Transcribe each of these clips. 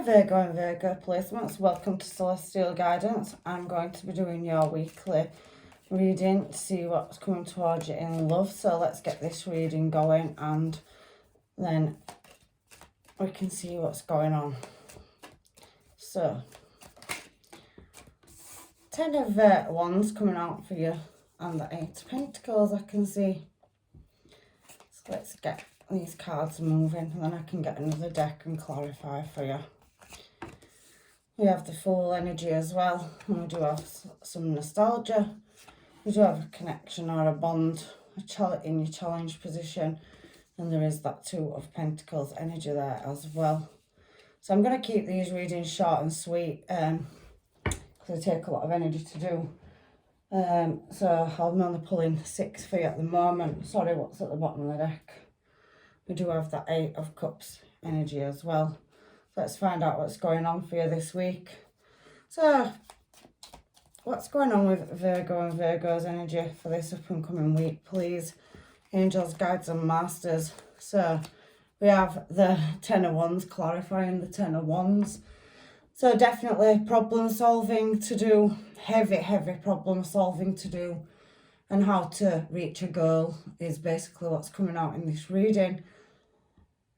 Hi Virgo and Virgo placements, welcome to Celestial Guidance. I'm going to be doing your weekly reading to see what's coming towards you in love. So let's get this reading going and then we can see what's going on. So, 10 of Wands coming out for you and the 8 of Pentacles I can see. So let's get these cards moving and then I can get another deck and clarify for you. We have the Fool energy as well, and we do have some nostalgia. We do have a connection or a bond in your challenge position, and there is that 2 of Pentacles energy there as well. So I'm going to keep these readings short and sweet because they take a lot of energy to do. So I'm only pulling 6 for you at the moment. Sorry, what's at the bottom of the deck? We do have that 8 of Cups energy as well. Let's find out what's going on for you this week. So, what's going on with Virgo and Virgo's energy for this up and coming week, please? Angels, guides and masters. So, we have the 10 of Wands, clarifying the 10 of Wands. So, definitely problem solving to do, heavy problem solving to do. And how to reach a goal is basically what's coming out in this reading.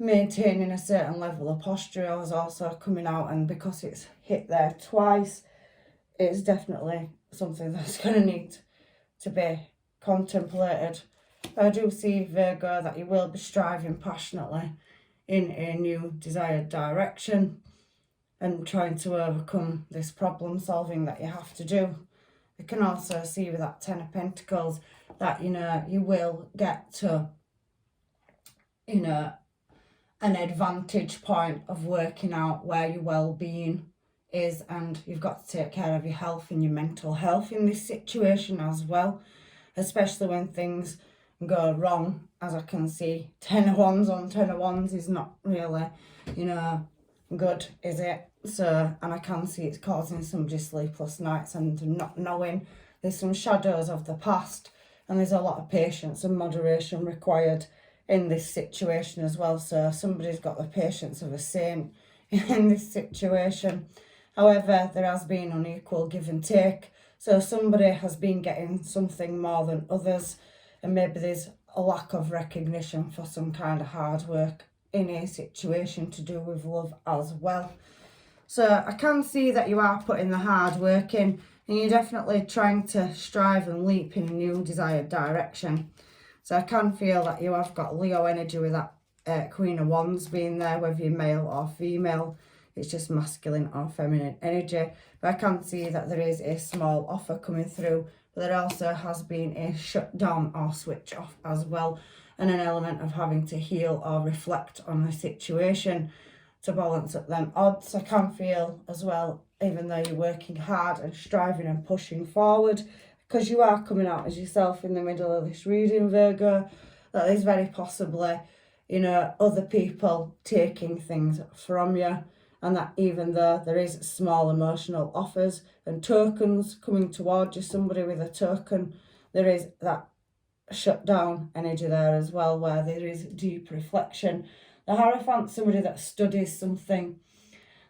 Maintaining a certain level of posture is also coming out, and because it's hit there twice, it's definitely something that's going to need to be contemplated. I do see, Virgo, that you will be striving passionately in a new desired direction and trying to overcome this problem solving that you have to do. I can also see with that 10 of Pentacles that, you will get to, an advantage point of working out where your well-being is, and you've got to take care of your health and your mental health in this situation as well, especially when things go wrong. As I can see, 10 of Wands on 10 of Wands is not really, good, is it? So, and I can see it's causing somebody sleepless nights and not knowing. There's some shadows of the past, and there's a lot of patience and moderation required in this situation as well. So somebody's got the patience of a saint in this situation. However, there has been unequal give and take. So somebody has been getting something more than others, and maybe there's a lack of recognition for some kind of hard work in a situation to do with love as well. So I can see that you are putting the hard work in, and you're definitely trying to strive and leap in a new desired direction. So I can feel that you have got Leo energy with that Queen of Wands being there, whether you're male or female. It's just masculine or feminine energy. But I can see that there is a small offer coming through, but there also has been a shutdown or switch off as well, and an element of having to heal or reflect on the situation to balance up them odds. I can feel as well, even though you're working hard and striving and pushing forward, because you are coming out as yourself in the middle of this reading, Virgo, that there's very possibly, other people taking things from you, and that even though there is small emotional offers and tokens coming towards you, somebody with a token, there is that shutdown energy there as well, where there is deep reflection. The Hierophant, somebody that studies something.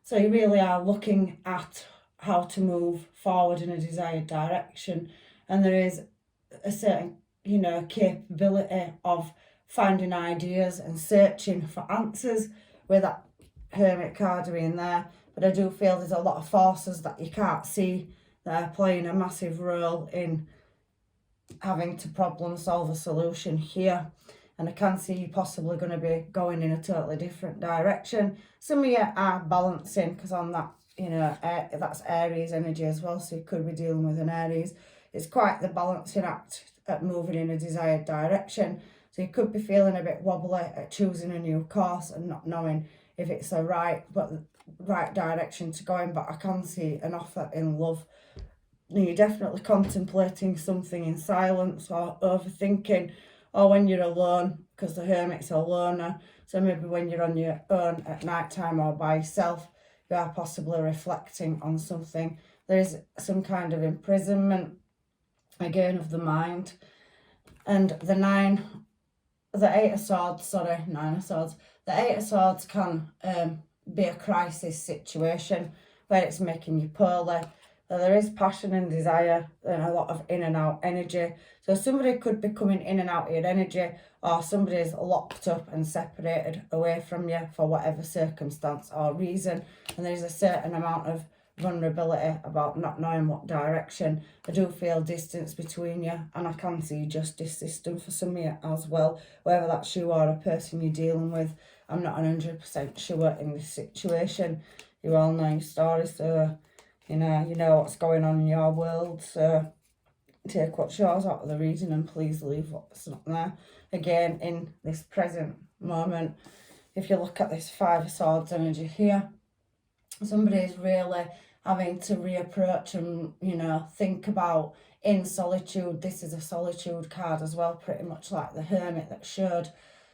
So you really are looking at how to move forward in a desired direction. And there is a certain, capability of finding ideas and searching for answers with that Hermit card in there. But I do feel there's a lot of forces that you can't see that are playing a massive role in having to problem solve a solution here. And I can see you possibly going to be going in a totally different direction. Some of you are balancing, because on that, that's Aries energy as well. So you could be dealing with an Aries. It's quite the balancing act at moving in a desired direction. So you could be feeling a bit wobbly at choosing a new course and not knowing if it's the right direction to go in. But I can see an offer in love. You're definitely contemplating something in silence or overthinking, or when you're alone, because the Hermit's a loner. So maybe when you're on your own at night time or by yourself, you are possibly reflecting on something. There is some kind of imprisonment, again, of the mind. And the 9 of Swords, the 8 of Swords can be a crisis situation where it's making you poorly. So there is passion and desire and a lot of in and out energy. So somebody could be coming in and out of your energy, or somebody's locked up and separated away from you for whatever circumstance or reason. And there's a certain amount of vulnerability about not knowing what direction. I do feel distance between you, and I can see justice system for some of you as well, whether that's you or a person you're dealing with. I'm not 100% sure in this situation. You all know your story, so you know what's going on in your world, so take what's yours out of the reading and please leave what's not there. Again, in this present moment, if you look at this Five of Swords energy here, somebody is really having to reapproach and, think about in solitude. This is a solitude card as well, pretty much like the Hermit that showed.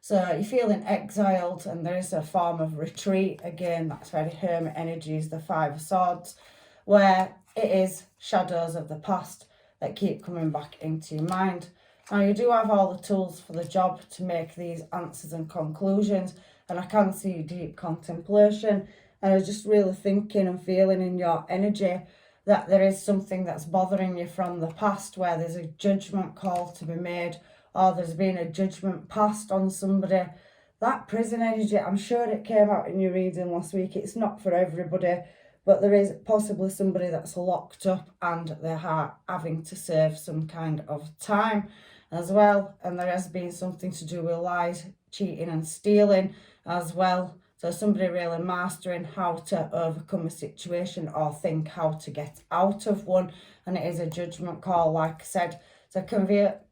So you're feeling exiled and there is a form of retreat. Again, that's very Hermit energies, the Five of Swords, where it is shadows of the past that keep coming back into your mind. Now, you do have all the tools for the job to make these answers and conclusions, and I can see deep contemplation. And I was just really thinking and feeling in your energy that there is something that's bothering you from the past, where there's a judgment call to be made, or there's been a judgment passed on somebody. That prison energy, I'm sure it came out in your reading last week. It's not for everybody, but there is possibly somebody that's locked up and they're having to serve some kind of time as well. And there has been something to do with lies, cheating and stealing as well. So somebody really mastering how to overcome a situation or think how to get out of one. And it is a judgment call, like I said. So it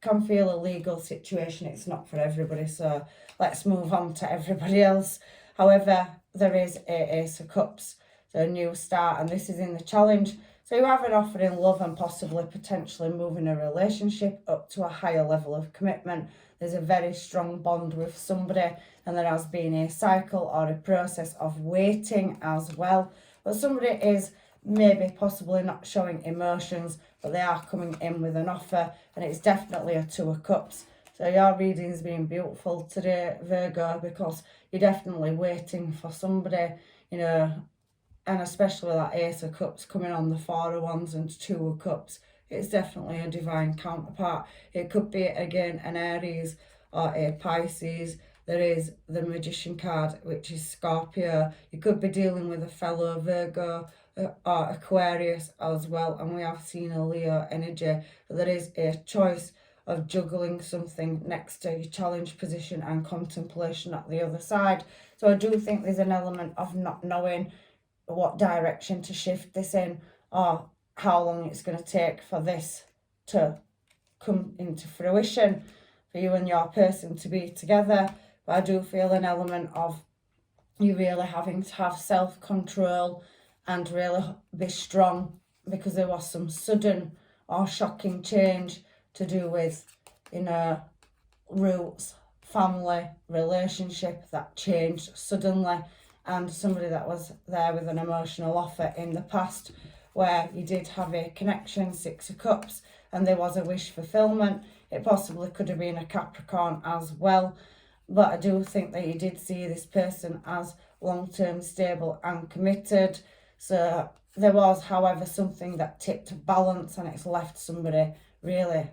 can feel a legal situation. It's not for everybody. So let's move on to everybody else. However, there is a Ace of Cups. So a new start, and this is in the challenge. So you have an offer in love and possibly potentially moving a relationship up to a higher level of commitment. There's a very strong bond with somebody, and there has been a cycle or a process of waiting as well. But somebody is maybe possibly not showing emotions, but they are coming in with an offer, and it's definitely a Two of Cups. So your reading's been beautiful today, Virgo, because you're definitely waiting for somebody, and especially that Ace of Cups coming on the Four of Wands and Two of Cups. It's definitely a divine counterpart. It could be, again, an Aries or a Pisces. There is the Magician card, which is Scorpio. You could be dealing with a fellow Virgo or Aquarius as well. And we have seen a Leo energy. But there is a choice of juggling something next to your challenge position and contemplation at the other side. So I do think there's an element of not knowing what direction to shift this in, or how long it's going to take for this to come into fruition, for you and your person to be together. But I do feel an element of you really having to have self-control and really be strong, because there was some sudden or shocking change to do with, roots, family, relationship that changed suddenly. And somebody that was there with an emotional offer in the past, where you did have a connection, Six of Cups, and there was a wish fulfillment. It possibly could have been a Capricorn as well. But I do think that you did see this person as long-term, stable and committed. So there was, however, something that tipped balance, and it's left somebody really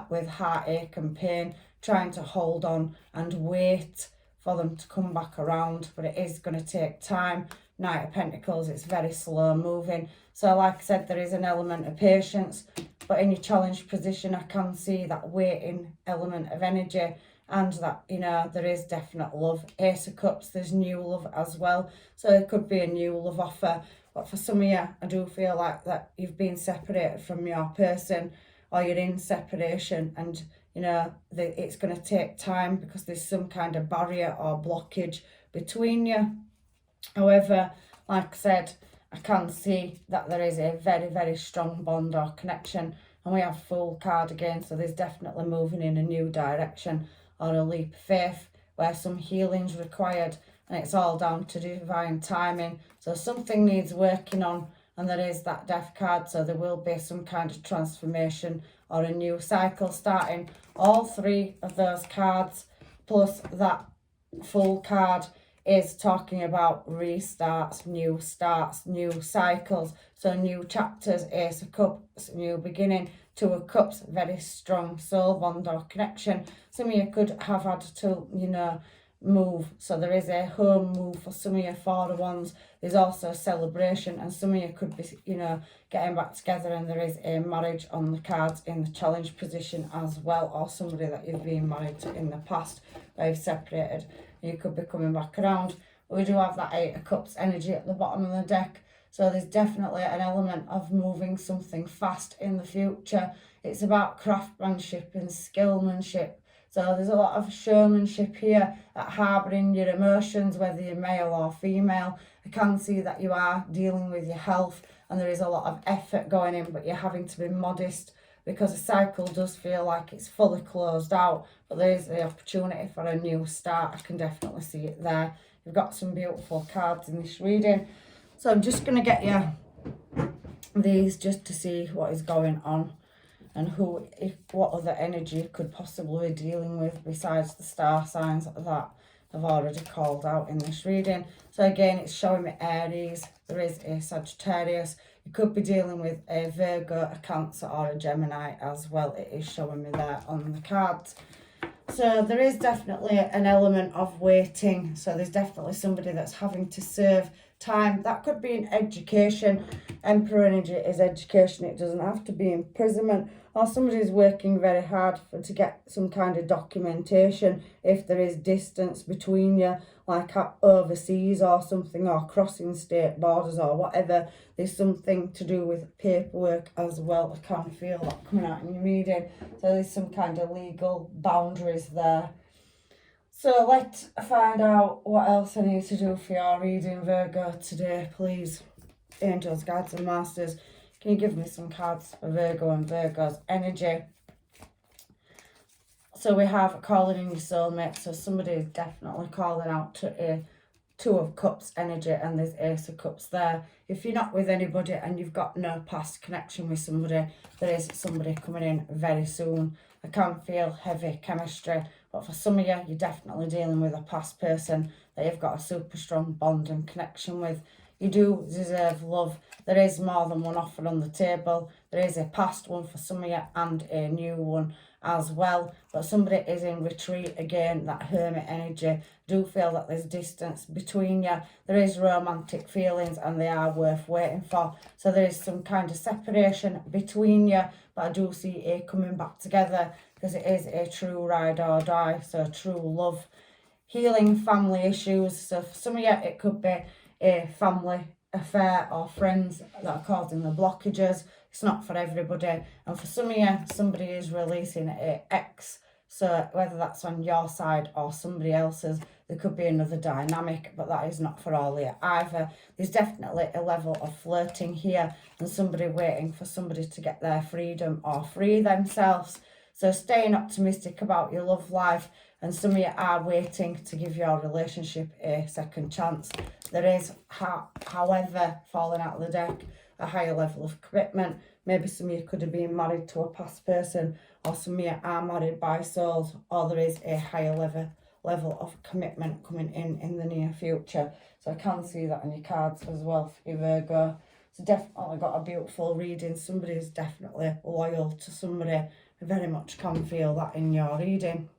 with heartache and pain, trying to hold on and wait for them to come back around. But it is going to take time. Knight of Pentacles, it's very slow moving. So like I said, there is an element of patience, but in your challenge position, I can see that waiting element of energy, and that, there is definite love. Ace of Cups, there's new love as well. So it could be a new love offer. But for some of you, I do feel like that you've been separated from your person, or you're in separation, and it's going to take time because there's some kind of barrier or blockage between you. However, like I said, I can see that there is a very, very strong bond or connection, and we have Fool card again, so there's definitely moving in a new direction or a leap of faith where some healing's required, and it's all down to divine timing. So something needs working on, and there is that Death card, so there will be some kind of transformation or a new cycle starting. All three of those cards plus that Fool card is talking about restarts, new starts, new cycles, so new chapters. Ace of Cups, new beginning. Two of Cups, very strong soul bond or connection. Some of you could have had to, you know, move, so there is a home move for some of you. Four of Wands, there's also a celebration, and some of you could be, you know, getting back together, and there is a marriage on the cards in the challenge position as well, or somebody that you've been married to in the past, or you've separated, you could be coming back around. We do have that Eight of Cups energy at the bottom of the deck, so there's definitely an element of moving something fast in the future. It's about craftsmanship and skillmanship. So there's a lot of showmanship here at harbouring your emotions, whether you're male or female. I can see that you are dealing with your health, and there is a lot of effort going in, but you're having to be modest because the cycle does feel like it's fully closed out, but there is the opportunity for a new start. I can definitely see it there. You've got some beautiful cards in this reading. So I'm just going to get you these just to see what is going on, and what other energy you could possibly be dealing with besides the star signs that I've already called out in this reading. So again, it's showing me Aries. There is a Sagittarius. You could be dealing with a Virgo, a Cancer, or a Gemini as well. It is showing me there on the cards. So there is definitely an element of waiting. So there's definitely somebody that's having to serve time. That could be in education. Emperor energy is education. It doesn't have to be imprisonment. Or somebody's working very hard to get some kind of documentation if there is distance between you, like overseas or something, or crossing state borders or whatever. There's something to do with paperwork as well. I can't feel that coming out in your reading. So there's some kind of legal boundaries there. So let's find out what else I need to do for your reading, Virgo, today, please. Angels, guides and masters, can you give me some cards for Virgo and Virgo's energy? So we have calling in your soulmate. So somebody is definitely calling out to a Two of Cups energy, and there's Ace of Cups there. If you're not with anybody and you've got no past connection with somebody, there is somebody coming in very soon. I can feel heavy chemistry, but for some of you, you're definitely dealing with a past person that you've got a super strong bond and connection with. You do deserve love. There is more than one offer on the table. There is a past one for some of you and a new one as well. But somebody is in retreat again, that hermit energy. Do feel that there's distance between you. There is romantic feelings, and they are worth waiting for. So there is some kind of separation between you, but I do see a coming back together, because it is a true ride or die. So true love. Healing family issues. So for some of you, it could be a family affair or friends that are causing the blockages. It's not for everybody, and for some of you, somebody is releasing an ex. So whether that's on your side or somebody else's, there could be another dynamic, but that is not for all of you either. There's definitely a level of flirting here, and somebody waiting for somebody to get their freedom or free themselves. So staying optimistic about your love life, and some of you are waiting to give your relationship a second chance. There is, however, falling out of the deck, a higher level of commitment. Maybe some of you could have been married to a past person, or some of you are married by souls, or there is a higher level of commitment coming in the near future. So I can see that on your cards as well for you, Virgo. So definitely got a beautiful reading. Somebody is definitely loyal to somebody. I very much can feel that in your reading.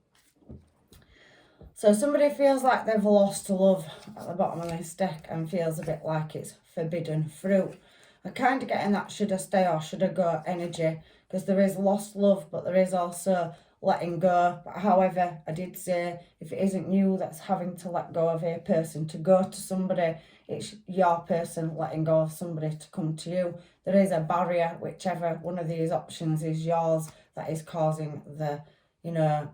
So somebody feels like they've lost love at the bottom of this deck and feels a bit like it's forbidden fruit. I'm kind of getting that should I stay or should I go energy, because there is lost love, but there is also letting go. But however, I did say if it isn't you that's having to let go of a person to go to somebody, it's your person letting go of somebody to come to you. There is a barrier, whichever one of these options is yours, that is causing the, you know,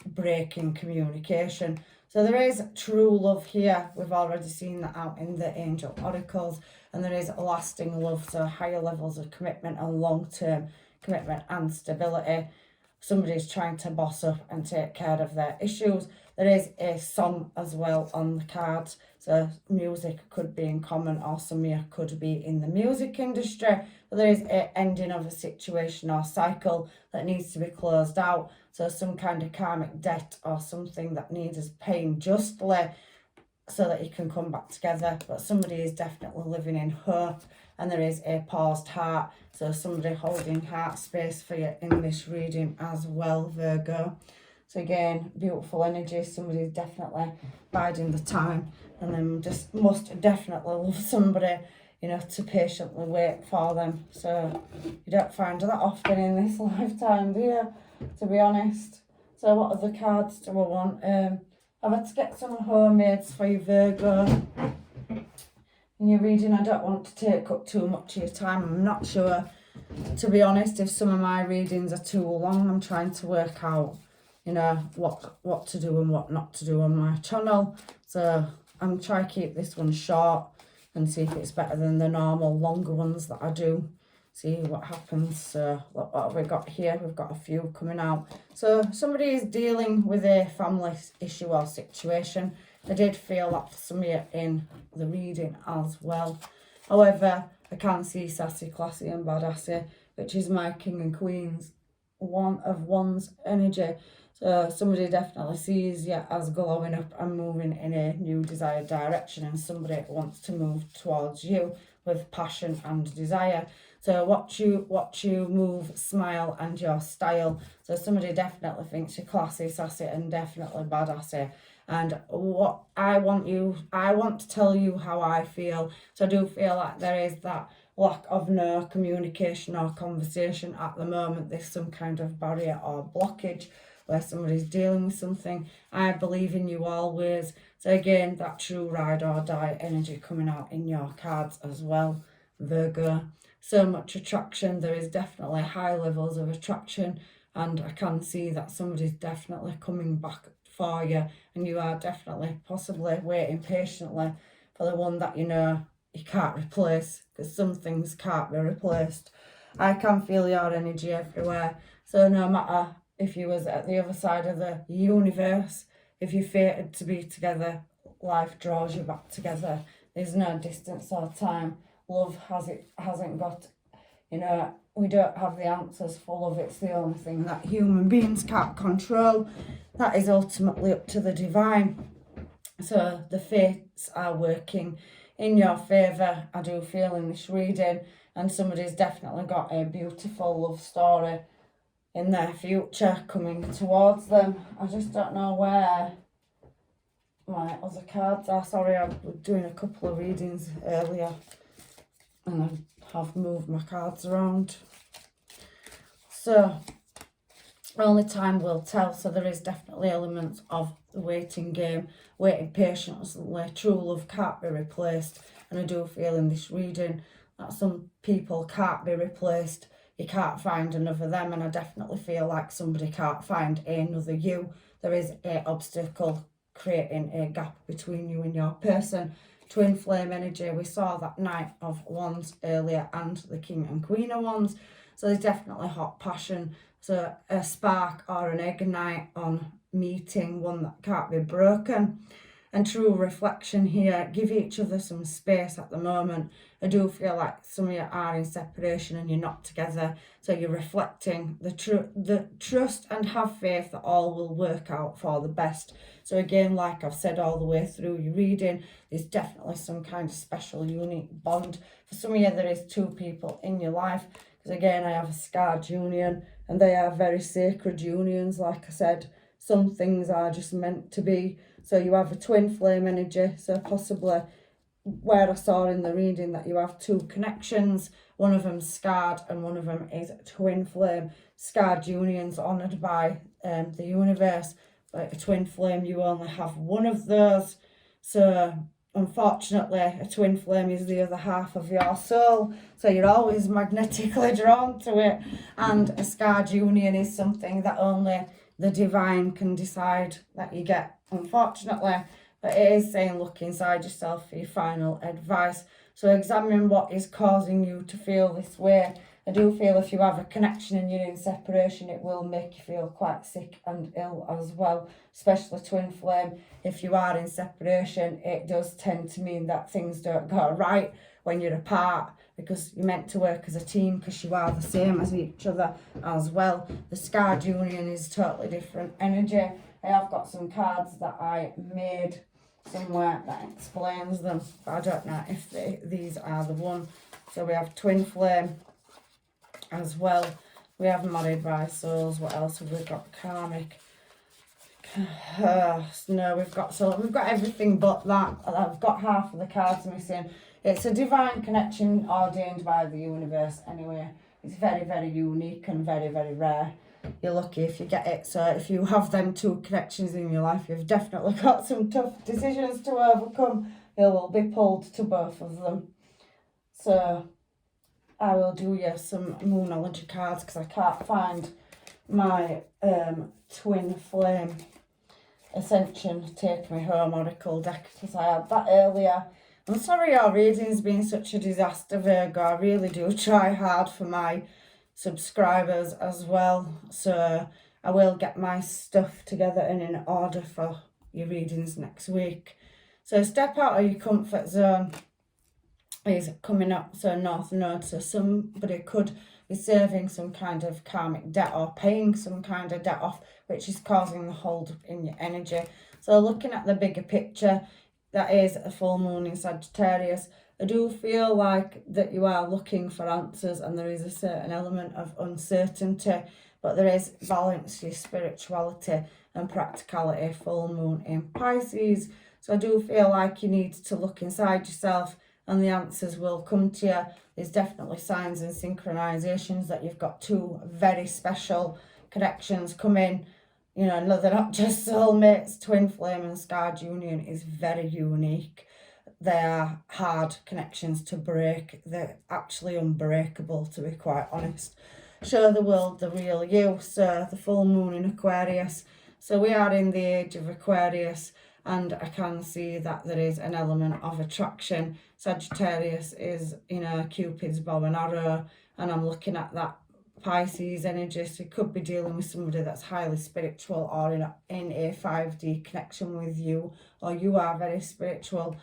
breaking communication. So there is true love here. We've already seen that out in the angel oracles, and there is lasting love, so higher levels of commitment and long-term commitment and stability. Somebody's trying to boss up and take care of their issues. There is a song as well on the cards, so music could be in common, or some of you could be in the music industry, but there is an ending of a situation or cycle that needs to be closed out. So some kind of karmic debt or something that needs paying justly so that you can come back together. But somebody is definitely living in hope, and there is a paused heart. So somebody holding heart space for you in this reading as well, Virgo. So again, beautiful energy. Somebody's definitely biding the time, and then just must definitely love somebody, you know, to patiently wait for them. So you don't find that often in this lifetime, do you? To be honest. So what other cards do I want? I've had to get some homemades for you, Virgo. In your reading, I don't want to take up too much of your time. I'm not sure, to be honest, if some of my readings are too long. I'm trying to work out, you know, what to do and what not to do on my channel. So I'm trying to keep this one short and see if it's better than the normal longer ones that I do. See what happens. So what have we got here? We've got a few coming out. So somebody is dealing with a family issue or situation. I did feel that for some of you in the reading as well. However, I can see sassy, classy and badassy, which is my king and queen's one of wands energy. So somebody definitely sees you as glowing up and moving in a new desired direction, and somebody wants to move towards you with passion and desire. So watch you move, smile and your style. So somebody definitely thinks you're classy, sassy and definitely badassy. And what I want to tell you how I feel. So I do feel like there is that lack of no communication or conversation at the moment. There's some kind of barrier or blockage where somebody's dealing with something. I believe in you always. So again, that true ride or die energy coming out in your cards as well, Virgo. So much attraction. There is definitely high levels of attraction, and I can see that somebody's definitely coming back for you, and you are definitely possibly waiting patiently for the one that you know you can't replace, because some things can't be replaced. I can feel your energy everywhere. So no matter if you was at the other side of the universe, if you're fated to be together, life draws you back together. There's no distance or time. Love hasn't got, you know, we don't have the answers for love. It's the only thing that human beings can't control. That is ultimately up to the divine. So the fates are working in your favour, I do feel, in this reading, and somebody's definitely got a beautiful love story in their future coming towards them. I just don't know where my other cards are. Sorry, I was doing a couple of readings earlier and I have moved my cards around. So only time will tell. So there is definitely elements of the waiting game, waiting patiently. True love can't be replaced, and I do feel in this reading that some people can't be replaced. You can't find another them, and I definitely feel like somebody can't find another you. There is an obstacle creating a gap between you and your person. Twin flame energy, we saw that Knight of Wands earlier and the King and Queen of Wands. So there's definitely hot passion. So a spark or an ignite on meeting, one that can't be broken. And true reflection here, give each other some space at the moment. I do feel like some of you are in separation and you're not together. So you're reflecting the trust and have faith that all will work out for the best. So again, like I've said all the way through your reading, there's definitely some kind of special, unique bond. For some of you, there is two people in your life. Because again, I have a scarred union, and they are very sacred unions. Like I said, some things are just meant to be. So you have a twin flame energy. So possibly where I saw in the reading that you have two connections. One of them scarred and one of them is twin flame. Scarred unions honoured by the universe. But a twin flame, you only have one of those. So unfortunately, a twin flame is the other half of your soul. So you're always magnetically drawn to it. And a scarred union is something that only the divine can decide that you get, unfortunately. But it is saying look inside yourself for your final advice. So examine what is causing you to feel this way. I do feel if you have a connection and you're in separation, it will make you feel quite sick and ill as well, especially twin flame. If you are in separation, it does tend to mean that things don't go right when you're apart, because you're meant to work as a team, because you are the same as each other as well. The scarred union is totally different energy. I have got some cards that I made somewhere that explains them, but I don't know if these are the one. So we have twin flame as well. We have married by souls. What else have we got? Karmic. No, we've got everything but that. I've got half of the cards missing. It's a divine connection ordained by the universe anyway. It's very, very unique and very, very rare. You're lucky if you get it. So if you have them two connections in your life, you've definitely got some tough decisions to overcome. You will be pulled to both of them. So I will do you some Moonology cards, because I can't find my twin flame Ascension Take Me Home Oracle deck, because I had that earlier. I'm sorry your reading's been such a disaster, Virgo. I really do try hard for my subscribers as well. So I will get my stuff together and in order for your readings next week. So step out of your comfort zone is coming up. So North Node. So somebody could be serving some kind of karmic debt or paying some kind of debt off, which is causing the hold up in your energy. So looking at the bigger picture, that is a full moon in Sagittarius. I do feel like that you are looking for answers, and there is a certain element of uncertainty, but there is balance to your spirituality and practicality. Full moon in Pisces. So I do feel like you need to look inside yourself and the answers will come to you. There's definitely signs and synchronizations that you've got two very special connections coming. You know, no, they're not just soulmates. Twin flame and scarred union is very unique. They are hard connections to break. They're actually unbreakable, to be quite honest. Show the world the real you. So the full moon in Aquarius. So we are in the age of Aquarius, and I can see that there is an element of attraction. Sagittarius is, you know, Cupid's bow and arrow, and I'm looking at that Pisces energy. So you could be dealing with somebody that's highly spiritual or in a 5D connection with you, or you are very spiritual,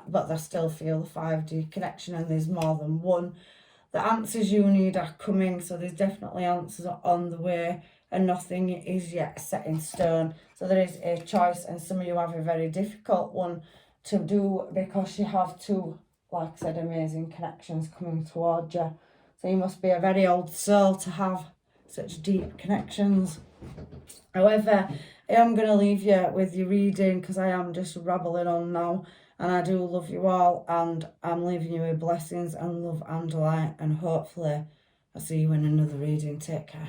but they still feel the 5D connection, and there's more than one. The answers you need are coming, so there's definitely answers on the way, and nothing is yet set in stone. So there is a choice, and some of you have a very difficult one to do, because you have two, like I said, amazing connections coming towards you. So you must be a very old soul to have such deep connections. However, I am going to leave you with your reading, because I am just rabbling on now. And I do love you all, and I'm leaving you with blessings and love and light. And hopefully I'll see you in another reading. Take care.